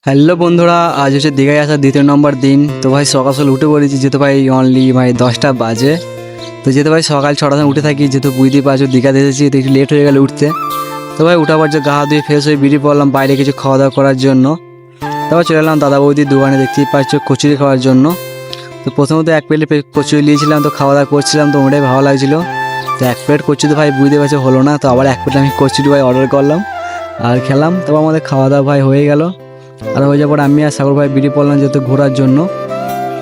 Hello বন্ধুরা, আজ হচ্ছে দীঘায় আসার দ্বিতীয় নম্বর দিন। তো ভাই সকাল সকাল উঠে পড়েছি, যেহেতু ভাই অনলি ভাই 10টা বাজে। তো যেহেতু ভাই সকাল 6টার সময় উঠে থাকি, যেহেতু বুঝতেই পারছো দীঘাতে এসেছি, তো একটু লেট হয়ে গেলে উঠতে। তো ভাই উঠার পর যে গা ধুয়ে ফ্রেশ হয়ে বেরিয়ে পড়লাম বাইরে কিছু খাওয়া দাওয়া করার জন্য। তারপর চলে এলাম দাদা বৌদির দোকানে, দেখতেই পাচ্ছো কচুরি খাওয়ার জন্য। তো প্রথমত এক প্লেট কচুরি নিয়েছিলাম, তো খাওয়া দাওয়া করছিলাম, তো ওটাই ভালো লাগছিলো। তো এক প্লেট কচুরি তো ভাই বুঝতে পারছো হলো না, তো আবার এক প্লেট আমি কচুরি ভাই অর্ডার করলাম আর খেলাম। তারপর আমাদের খাওয়া দাওয়া ভাই হয়ে গেল। আর হয়ে যাওয়ার পর আমি আর সাগর ভাই বেরিয়ে পড়লাম যেহেতু ঘোরার জন্য।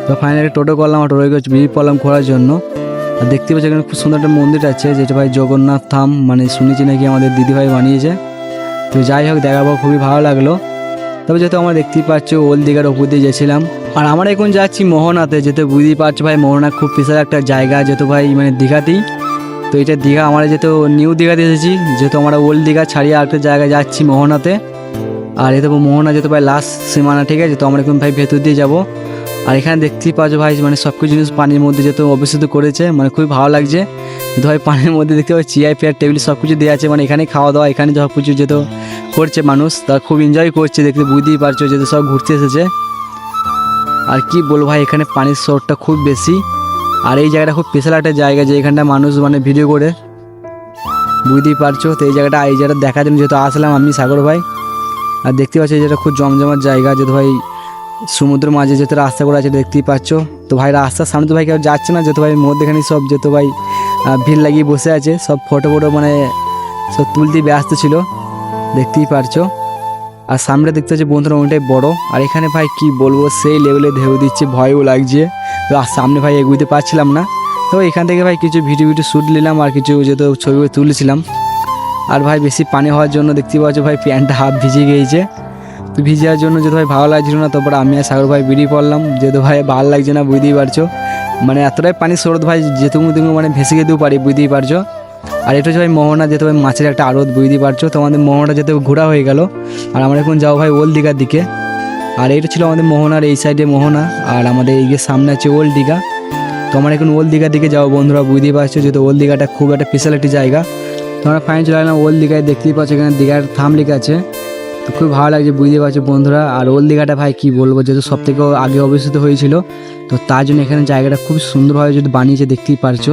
তো ফাইনালি টোটো করলাম আর টোটো করে বেরিয়ে পড়লাম ঘোরার জন্য। আর দেখতে পাচ্ছি এখানে খুব সুন্দর একটা মন্দির আছে, যেটা ভাই জগন্নাথ ধাম, মানে শুনেছি নাকি আমাদের দিদিভাই বানিয়েছে। তো যাই হোক, দেখাবো, খুবই ভালো লাগলো। তবে যেহেতু আমরা দেখতেই পাচ্ছি ওল্ড দীঘার ওপর দিয়ে গেছিলাম, আর আমরা এখন যাচ্ছি মোহনাতে। যেহেতু বুঝতেই পারছো ভাই মোহনা খুব বিশাল একটা জায়গা, যেহেতু ভাই মানে দীঘাতেই। তো এটা দীঘা, আমরা যেহেতু নিউ দীঘাতে এসেছি, যেহেতু আমরা ওল্ড দীঘা ছাড়িয়ে আরেকটা জায়গায় যাচ্ছি মোহনাতে। আর এতে মোহনা যেতে ভাই লাস্ট সীমানা, ঠিক আছে। তো আমরা এখন ভাই ভেতর দিয়ে যাবো। আর এখানে দেখতেই পাচ্ছ ভাই মানে সব কিছু জিনিস পানির মধ্যে যেহেতু অবস্থিত করেছে, মানে খুবই ভালো লাগছে। যেহেতু ভাই পানির মধ্যে দেখতে পাচ্ছি চেয়ার ফেয়ার টেবিল সব কিছু দেওয়া আছে, মানে এখানে খাওয়া দাওয়া, এখানে সব কিছু যেহেতু করছে মানুষ, তারা খুব এনজয় করছে, দেখতে বুঝতেই পারছো, যেহেতু সব ঘুরতে এসেছে। আর কি বলবো ভাই, এখানে পানির স্রোতটা খুব বেশি। আর এই জায়গাটা খুব স্পেশাল একটা জায়গা, যে এখানটা মানুষ মানে ভিডিও করে, বুঝতেই পারছো। তো এই জায়গাটা দেখার জন্য যেহেতু আসলাম আমি সাগর ভাই। আর দেখতে পাচ্ছি যেটা খুব জমজমার জায়গা, যেহেতু ভাই সমুদ্রের মাঝে যেহেতু রাস্তা করে আছে দেখতেই পাচ্ছ। তো ভাই রাস্তার সামনে তো ভাই কেউ যাচ্ছে না, যেহেতু ভাই মধ্যেখানে সব যেহেতু ভাই ভিড় লাগিয়ে বসে আছে, সব ফটো মানে সব তুলতেই ব্যস্ত ছিল, দেখতেই পারছো। আর সামনে দেখতে পাচ্ছি বন্ধুরা অনেকটাই বড়। আর এখানে ভাই কি বলবো, সেই লেভেলে ঢেউ দিচ্ছে, ভয়ও লাগছে। তো আর সামনে ভাই এগুতে পারছিলাম না। তো এখান থেকে ভাই কিছু ভিডিও শ্যুট নিলাম, আর কিছু যেহেতু ছবি তুলেছিলাম। আর ভাই বেশি পানি হওয়ার জন্য দেখতে পাচ্ছ ভাই প্যান্টটা হাফ ভিজে গিয়েছে। তো ভিজে যাওয়ার জন্য যেহেতু ভাই ভালো লাগছিল না, তারপর আমি আর সাগর ভাই বেরিয়ে পড়লাম, যেহেতু ভাই ভালো লাগছে না, বুঝতেই পারছো। মানে এতটাই পানি স্রোত ভাই, যেতুমু মানে ভেসে যেতেও পারি, বুঝতেই পারছো। আর এটা হচ্ছে ভাই মোহনা, যেহেতু ভাই মাছের একটা আড়ত, বুঝতেই পারছো। তো আমাদের মোহনাটা যেহেতু ঘোরা হয়ে গেল, আর আমরা এখন যাবো ভাই ওল্ড দীঘার দিকে। আর এটা ছিল আমাদের মোহনার এই সাইডে মোহনা, আর আমাদের এই সামনে আছে ওল্ড দীঘা। তো আমরা এখন ওল্ড দীঘার দিকে যাবো বন্ধুরা, বুঝতেই পারছো, যেহেতু ওল্ড দীঘাটা খুব একটা স্পেশাল একটি জায়গা। তো আমরা ফাইন চলে এলাম ওল্ড দীঘায়, দেখতেই পাচ্ছ এখানে দীঘার থাম লেখা আছে। তো খুব ভালো লাগছে, বুঝতে পারছো বন্ধুরা। আর ওল্ড দীঘাটা ভাই কি বলবো, যেহেতু সব থেকে আগে অবস্থিত হয়েছিল, তো তার জন্য এখানে জায়গাটা খুব সুন্দরভাবে যদি বানিয়েছে, দেখতেই পারছো।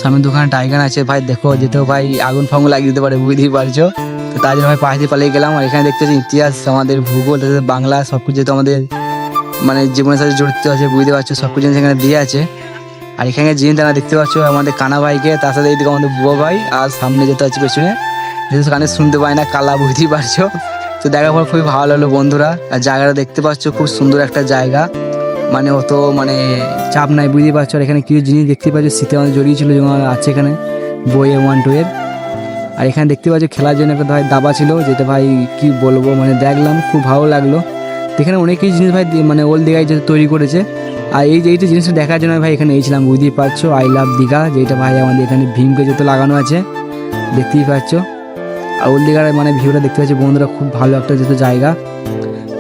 সামনে দোকানে টাইগার আছে ভাই, দেখো যেতেও ভাই আগুন ফাগুন লাগিয়ে দিতে পারে, বুঝতেই পারছো। তো তার জন্য ভাই পাশ দিয়ে পালিয়ে গেলাম। আর এখানে দেখতে পাচ্ছি ইতিহাস, আমাদের ভূগোল, বাংলা সব কিছু যেহেতু আমাদের মানে জীবনের সাথে জড়িত আছে, বুঝতে পারছো, সব কিছু এখানে দিয়ে আছে। আর এখানে যিনি তারা দেখতে পাচ্ছ আমাদের কানা ভাইকে, তার সাথে এইদিকে আমাদের বুয়া ভাই, আর সামনে যেতে আছে পেছনে, যেহেতু কানে শুনতে পাই না, কালা, বুঝতেই পারছো। তো দেখার পর খুবই ভালো লাগলো বন্ধুরা। আর জায়গাটা দেখতে পাচ্ছ খুব সুন্দর একটা জায়গা, মানে অত মানে চাপ নাই, বুঝতেই পারছো। আর এখানে কিছু জিনিস দেখতে পাচ্ছ শীতে আমাদের জড়িয়েছিল, যেমন আছে এখানে বইয়ে 1-2 এর। আর এখানে দেখতে পাচ্ছ খেলার জন্য একটা ভাই দাবা ছিল, যেটা ভাই কি বলবো মানে দেখলাম খুব ভালো লাগলো। এখানে অনেক কিছু জিনিস ভাই মানে ওল্ড দীঘায় যেটা তৈরি করেছে। আর এইটা জিনিসটা দেখার জন্য ভাই এখানে এসেছিলাম, বুঝতেই পারছো, আই লাভ দীঘা, যেটা ভাই আমাদের এখানে ভীমকে যত লাগানো আছে, দেখতেই পাচ্ছ। আর ওল্ড দীঘার মানে ভিউটা দেখতে পাচ্ছি বন্ধুরা, খুব ভালো একটা যেহেতু জায়গা।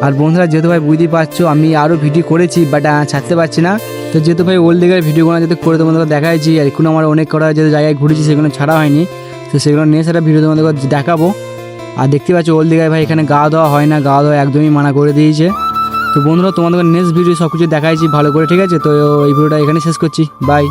আর বন্ধুরা যেহেতু ভাই বুঝতেই পারছো আমি আরও ভিডিও করেছি, বাট ছাড়তে পারছি না। তো যেহেতু ভাই ওল্ড দীঘার ভিডিওগুলো যেহেতু করে তোমাদের দেখাইছি, আর এখন আমার অনেক করা যেহেতু জায়গায় ঘুরেছি সেগুলো ছাড়া হয়নি, তো সেগুলো নিয়ে সেটা ভিডিও তোমাদের দেখাবো। আর দেখতে পাচ্ছ ওল্ড দীঘায় ভাই এখানে গা দেওয়া হয় না, গা দেওয়া একদমই মানা করে দিয়েছে। তো বন্ধুরা তোমাদের নেক্সট ভিডিও সব কিছু দেখাইছি ভালো করে, ঠিক আছে। তো এই ভিডিওটা এখানে শেষ করছি, বাই।